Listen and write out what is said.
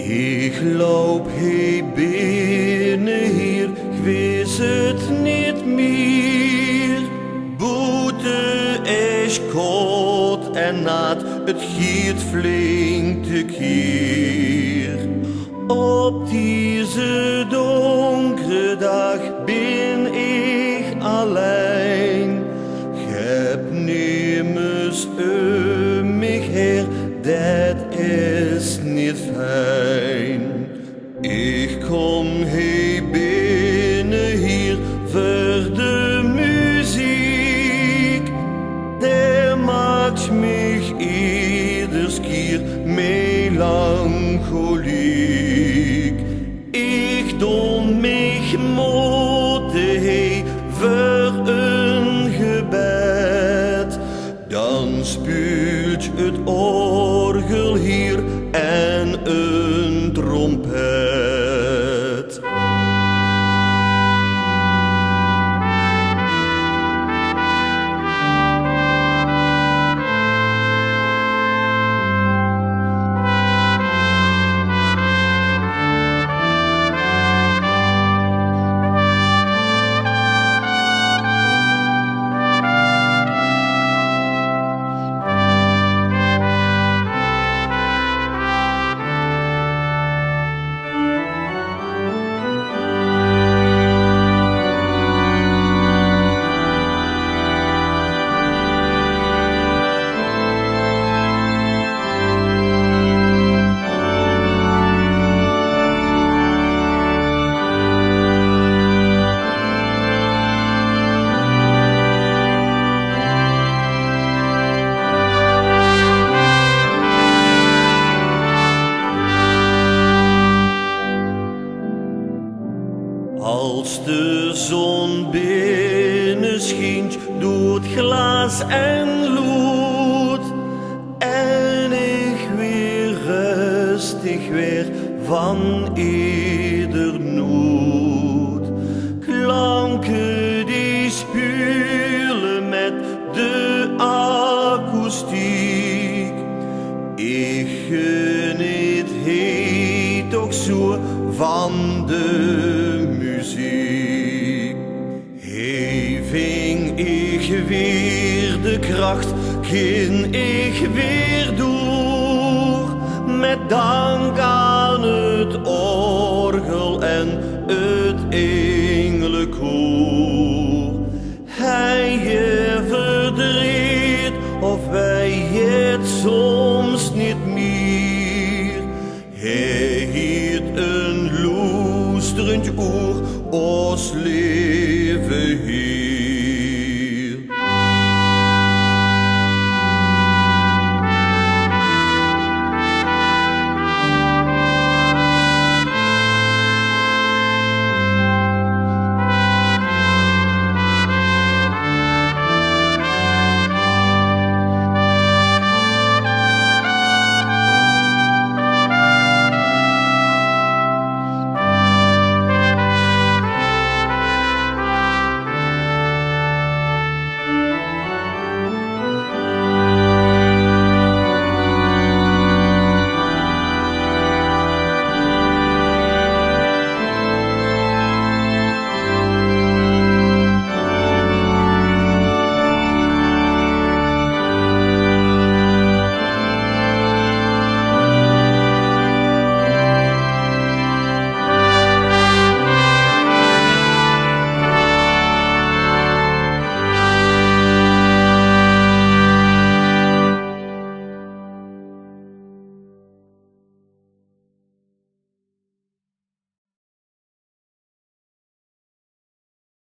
Ik loop heen binnen hier, ik wist het niet meer. Buiten is koud en nat, het giet flink te keer. Op deze donkere dag ben ik alleen. Ik heb niemers om mich her, dat is niet fijn. Ik kom hier binnen hier voor de muziek. Der maakt mich ieders keer melancholiek. Ik don mich mote heen voor een gebed. Dan speelt het orgel hier en een trompet. Als de zon binnen schijnt door het glas en lood, en ik weer rustig weer van ieder noot. Klanken die spulen met de akoestiek. Ik geniet heet ook zo van de muziek. Hey, ving ik weer de kracht, ging ik weer door. Met dank aan het orgel en het engelenkoor. Hij je verdriet of wij het soms niet meer. Hij hield een loesterend oor, ons leven hier.